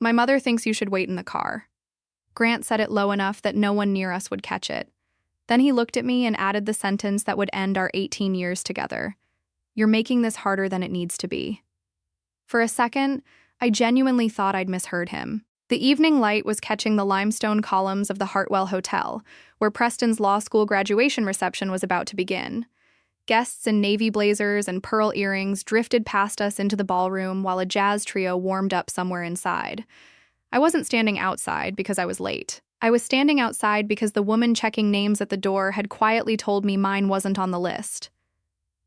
My mother thinks you should wait in the car. Grant said it low enough that no one near us would catch it. Then he looked at me and added the sentence that would end our 18 years together. You're making this harder than it needs to be. For a second, I genuinely thought I'd misheard him. The evening light was catching the limestone columns of the Hartwell Hotel, where Preston's law school graduation reception was about to begin. Guests in navy blazers and pearl earrings drifted past us into the ballroom while a jazz trio warmed up somewhere inside. I wasn't standing outside because I was late. I was standing outside because the woman checking names at the door had quietly told me mine wasn't on the list.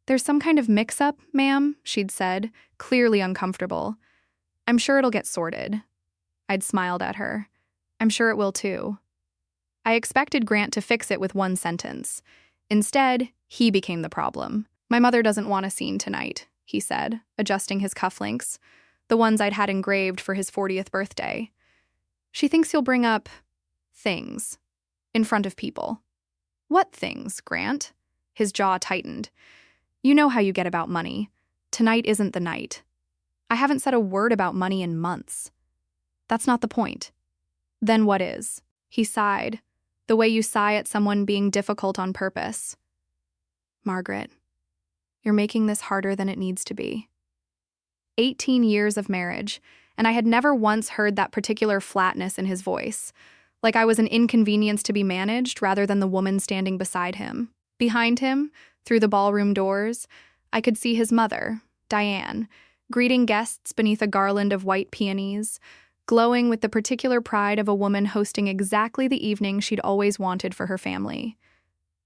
There's some kind of mix-up, ma'am, she'd said, clearly uncomfortable. I'm sure it'll get sorted. I'd smiled at her. I'm sure it will too. I expected Grant to fix it with one sentence. Instead, he became the problem. My mother doesn't want a scene tonight, he said, adjusting his cufflinks, the ones I'd had engraved for his 40th birthday. She thinks you'll bring up things in front of people. What things, Grant? His jaw tightened. You know how you get about money. Tonight isn't the night. I haven't said a word about money in months. That's not the point. Then what is? He sighed, the way you sigh at someone being difficult on purpose. Margaret, you're making this harder than it needs to be. 18 years of marriage, and I had never once heard that particular flatness in his voice, like I was an inconvenience to be managed rather than the woman standing beside him. Behind him, through the ballroom doors, I could see his mother, Diane, greeting guests beneath a garland of white peonies, glowing with the particular pride of a woman hosting exactly the evening she'd always wanted for her family.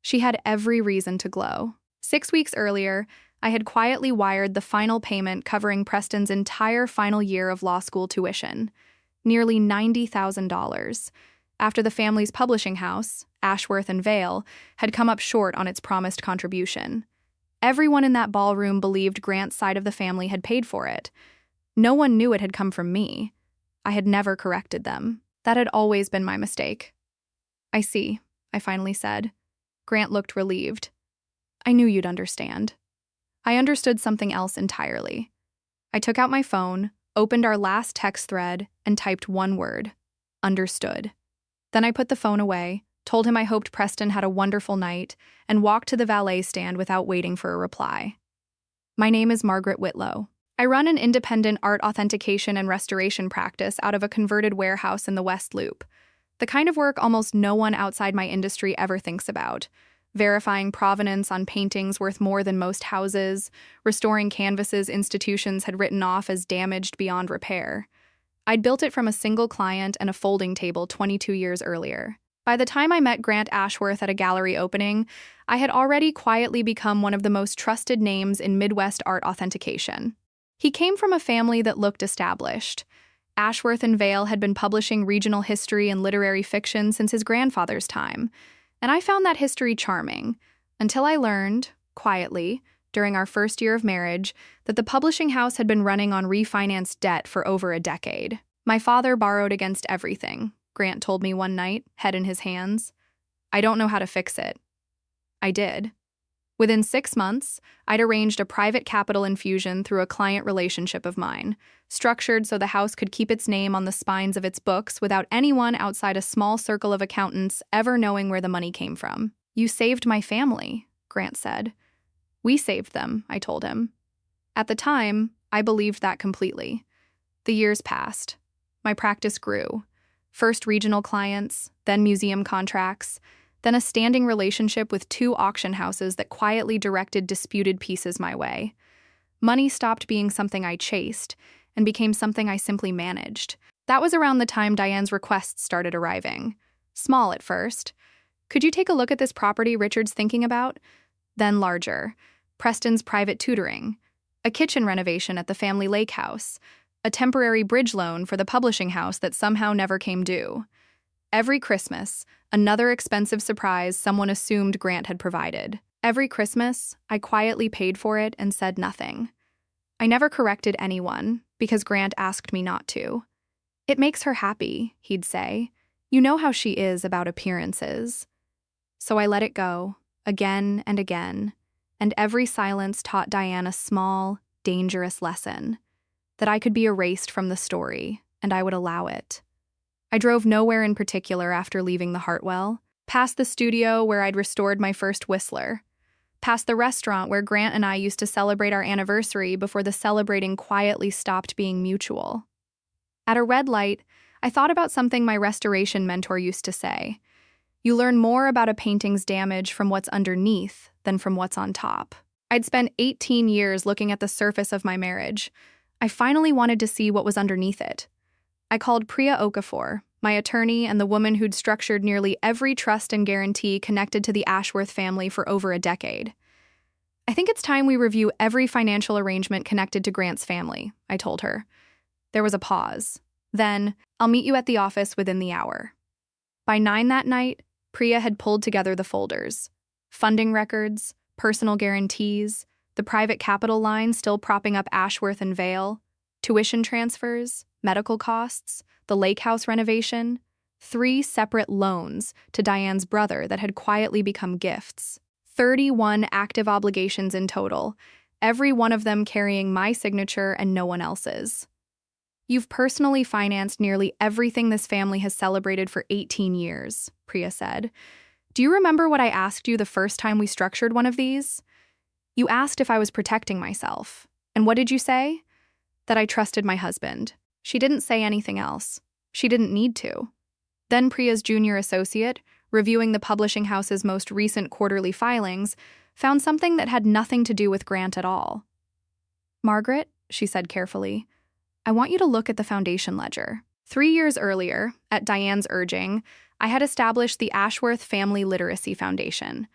She had every reason to glow. 6 weeks earlier, I had quietly wired the final payment covering Preston's entire final year of law school tuition, nearly $90,000, after the family's publishing house, Ashworth and Vale, had come up short on its promised contribution. Everyone in that ballroom believed Grant's side of the family had paid for it. No one knew it had come from me. I had never corrected them. That had always been my mistake. I see, I finally said. Grant looked relieved. I knew you'd understand. I understood something else entirely. I took out my phone, opened our last text thread, and typed one word: understood. Then I put the phone away, told him I hoped Preston had a wonderful night, and walked to the valet stand without waiting for a reply. My name is Margaret Whitlow. I run an independent art authentication and restoration practice out of a converted warehouse in the West Loop. The kind of work almost no one outside my industry ever thinks about. Verifying provenance on paintings worth more than most houses, restoring canvases institutions had written off as damaged beyond repair. I'd built it from a single client and a folding table 22 years earlier. By the time I met Grant Ashworth at a gallery opening, I had already quietly become one of the most trusted names in Midwest art authentication. He came from a family that looked established. Ashworth and Vale had been publishing regional history and literary fiction since his grandfather's time, and I found that history charming, until I learned, quietly, during our first year of marriage, that the publishing house had been running on refinanced debt for over a decade. My father borrowed against everything, Grant told me one night, head in his hands. I don't know how to fix it. I did. Within 6 months, I'd arranged a private capital infusion through a client relationship of mine, structured so the house could keep its name on the spines of its books without anyone outside a small circle of accountants ever knowing where the money came from. You saved my family, Grant said. We saved them, I told him. At the time, I believed that completely. The years passed. My practice grew. First regional clients, then museum contracts, then a standing relationship with 2 auction houses that quietly directed disputed pieces my way. Money stopped being something I chased and became something I simply managed. That was around the time Diane's requests started arriving. Small at first. Could you take a look at this property Richard's thinking about? Then larger. Preston's private tutoring. A kitchen renovation at the family lake house. A temporary bridge loan for the publishing house that somehow never came due. Every Christmas, another expensive surprise someone assumed Grant had provided. Every Christmas, I quietly paid for it and said nothing. I never corrected anyone, because Grant asked me not to. It makes her happy, he'd say. You know how she is about appearances. So I let it go, again and again, and every silence taught Diane a small, dangerous lesson, that I could be erased from the story and I would allow it. I drove nowhere in particular after leaving the Hartwell, past the studio where I'd restored my first Whistler, past the restaurant where Grant and I used to celebrate our anniversary before the celebrating quietly stopped being mutual. At a red light, I thought about something my restoration mentor used to say. You learn more about a painting's damage from what's underneath than from what's on top. I'd spent 18 years looking at the surface of my marriage. I finally wanted to see what was underneath it. I called Priya Okafor, my attorney and the woman who'd structured nearly every trust and guarantee connected to the Ashworth family for over a decade. I think it's time we review every financial arrangement connected to Grant's family, I told her. There was a pause. Then, I'll meet you at the office within the hour. By 9 that night, Priya had pulled together the folders. Funding records, personal guarantees, the private capital line still propping up Ashworth and Vale, tuition transfers, medical costs, the lake house renovation, 3 separate loans to Diane's brother that had quietly become gifts, 31 active obligations in total, every one of them carrying my signature and no one else's. You've personally financed nearly everything this family has celebrated for 18 years, Priya said. Do you remember what I asked you the first time we structured one of these? You asked if I was protecting myself. And what did you say? That I trusted my husband. She didn't say anything else. She didn't need to. Then Priya's junior associate, reviewing the publishing house's most recent quarterly filings, found something that had nothing to do with Grant at all. Margaret, she said carefully, I want you to look at the foundation ledger. 3 years earlier, at Diane's urging, I had established the Ashworth Family Literacy Foundation,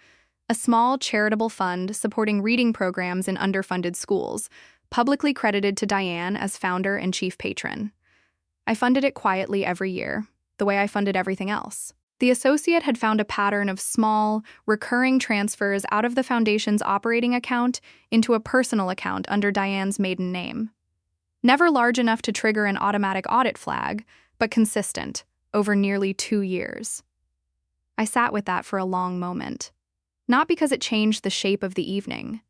a small charitable fund supporting reading programs in underfunded schools, publicly credited to Diane as founder and chief patron. I funded it quietly every year, the way I funded everything else. The associate had found a pattern of small, recurring transfers out of the foundation's operating account into a personal account under Diane's maiden name. Never large enough to trigger an automatic audit flag, but consistent, over nearly 2 years. I sat with that for a long moment. Not because it changed the shape of the evening,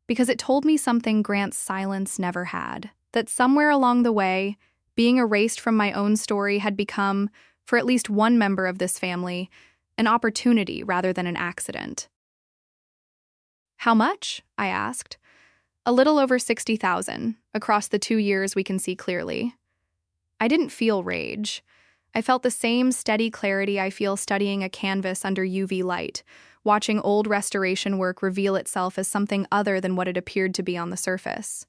because it told me something Grant's silence never had, that somewhere along the way, being erased from my own story had become, for at least one member of this family, an opportunity rather than an accident. How much? I asked. A little over $60,000, across the 2 years we can see clearly. I didn't feel rage. I felt the same steady clarity I feel studying a canvas under UV light, watching old restoration work reveal itself as something other than what it appeared to be on the surface.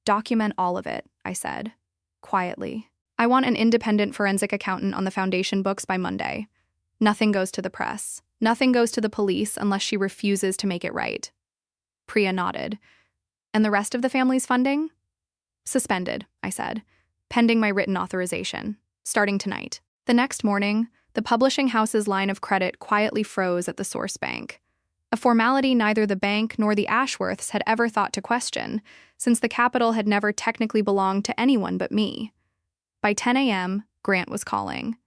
Document all of it, I said, quietly. I want an independent forensic accountant on the foundation books by Monday. Nothing goes to the press. Nothing goes to the police unless she refuses to make it right. Priya nodded. And the rest of the family's funding? Suspended, I said, pending my written authorization, starting tonight. The next morning, the publishing house's line of credit quietly froze at the source bank, a formality neither the bank nor the Ashworths had ever thought to question, since the capital had never technically belonged to anyone but me. By 10 a.m., Grant was calling.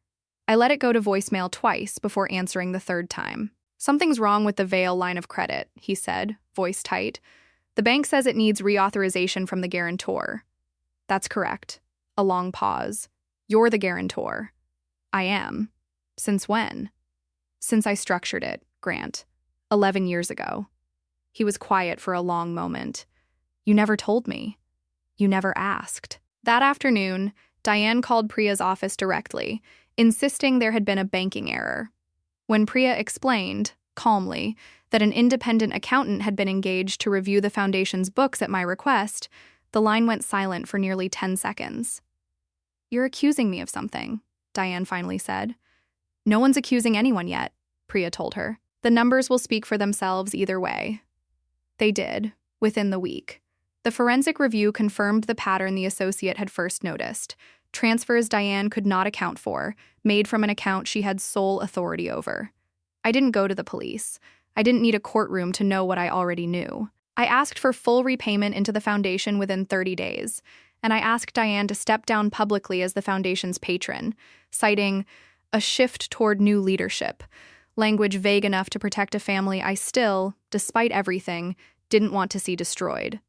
I let it go to voicemail twice before answering the third time. Something's wrong with the Vale line of credit, he said, voice tight. The bank says it needs reauthorization from the guarantor. That's correct. A long pause. You're the guarantor. I am. Since when? Since I structured it, Grant. 11 years ago. He was quiet for a long moment. You never told me. You never asked. That afternoon, Diane called Priya's office directly, insisting there had been a banking error. When Priya explained, calmly, that an independent accountant had been engaged to review the foundation's books at my request, the line went silent for nearly 10 seconds. You're accusing me of something, Diane finally said. No one's accusing anyone yet, Priya told her. The numbers will speak for themselves either way. They did, within the week. The forensic review confirmed the pattern the associate had first noticed. Transfers Diane could not account for, made from an account she had sole authority over. I didn't go to the police. I didn't need a courtroom to know what I already knew. I asked for full repayment into the foundation within 30 days, and I asked Diane to step down publicly as the foundation's patron, citing a shift toward new leadership, language vague enough to protect a family I still, despite everything, didn't want to see destroyed.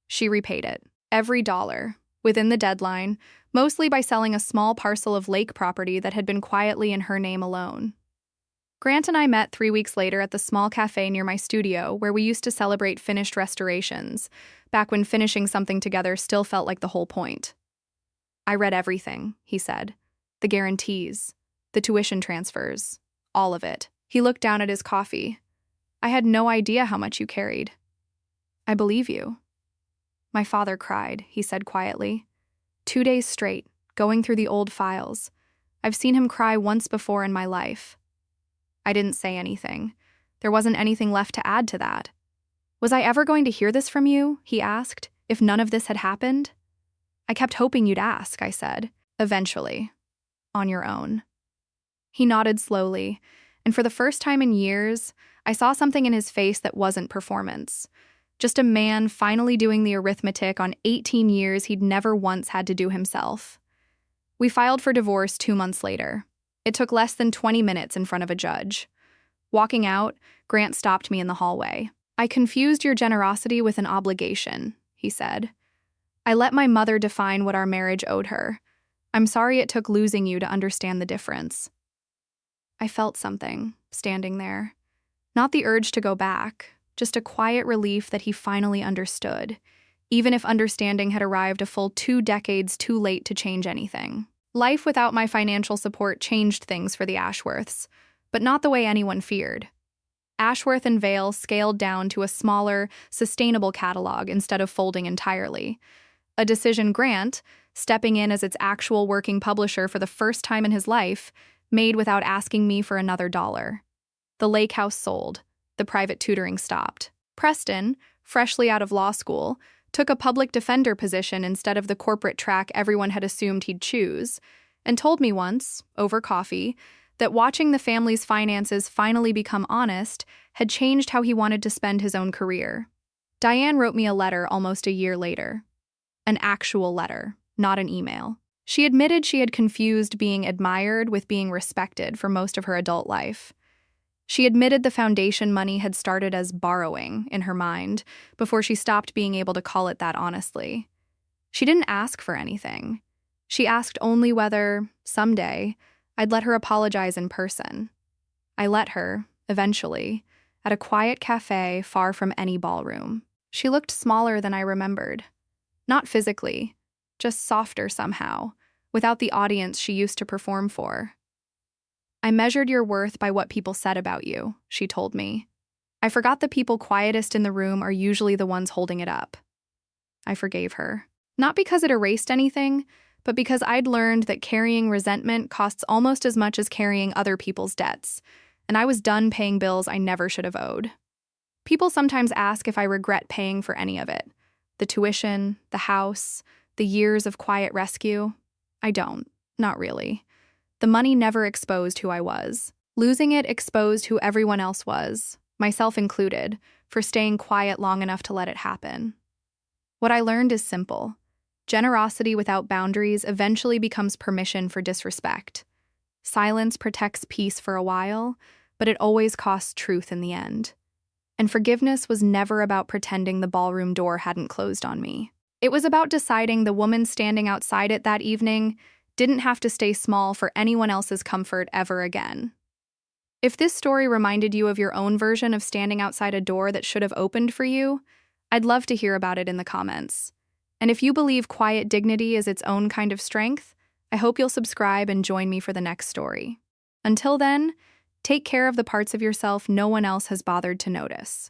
She repaid it. Every dollar. Within the deadline, mostly by selling a small parcel of lake property that had been quietly in her name alone. Grant and I met 3 weeks later at the small cafe near my studio where we used to celebrate finished restorations, back when finishing something together still felt like the whole point. "I read everything," he said. "The guarantees, the tuition transfers, all of it." He looked down at his coffee. "I had no idea how much you carried." "I believe you." "My father cried," he said quietly. 2 days straight, going through the old files. I've seen him cry once before in my life. I didn't say anything. There wasn't anything left to add to that. "Was I ever going to hear this from you?" he asked, "if none of this had happened?" "I kept hoping you'd ask," I said. "Eventually. On your own." He nodded slowly, and for the first time in years, I saw something in his face that wasn't performance. Just a man finally doing the arithmetic on 18 years he'd never once had to do himself. We filed for divorce 2 months later. It took less than 20 minutes in front of a judge. Walking out, Grant stopped me in the hallway. "I confused your generosity with an obligation," he said. "I let my mother define what our marriage owed her. I'm sorry it took losing you to understand the difference." I felt something, standing there. Not the urge to go back, just a quiet relief that he finally understood, even if understanding had arrived a full 2 decades too late to change anything. Life without my financial support changed things for the Ashworths, but not the way anyone feared. Ashworth and Vale scaled down to a smaller, sustainable catalog instead of folding entirely. A decision Grant, stepping in as its actual working publisher for the first time in his life, made without asking me for another dollar. The lake house sold. The private tutoring stopped. Preston, freshly out of law school, took a public defender position instead of the corporate track everyone had assumed he'd choose, and told me once, over coffee, that watching the family's finances finally become honest had changed how he wanted to spend his own career. Diane wrote me a letter almost a year later. An actual letter, not an email. She admitted she had confused being admired with being respected for most of her adult life. She admitted the foundation money had started as borrowing in her mind before she stopped being able to call it that honestly. She didn't ask for anything. She asked only whether, someday, I'd let her apologize in person. I let her, eventually, at a quiet cafe far from any ballroom. She looked smaller than I remembered. Not physically, just softer somehow, without the audience she used to perform for. "I measured your worth by what people said about you," she told me. "I forgot the people quietest in the room are usually the ones holding it up." I forgave her. Not because it erased anything, but because I'd learned that carrying resentment costs almost as much as carrying other people's debts, and I was done paying bills I never should have owed. People sometimes ask if I regret paying for any of it. The tuition, the house, the years of quiet rescue. I don't. Not really. The money never exposed who I was. Losing it exposed who everyone else was, myself included, for staying quiet long enough to let it happen. What I learned is simple. Generosity without boundaries eventually becomes permission for disrespect. Silence protects peace for a while, but it always costs truth in the end. And forgiveness was never about pretending the ballroom door hadn't closed on me. It was about deciding the woman standing outside it that evening didn't have to stay small for anyone else's comfort ever again. If this story reminded you of your own version of standing outside a door that should have opened for you, I'd love to hear about it in the comments. And if you believe quiet dignity is its own kind of strength, I hope you'll subscribe and join me for the next story. Until then, take care of the parts of yourself no one else has bothered to notice.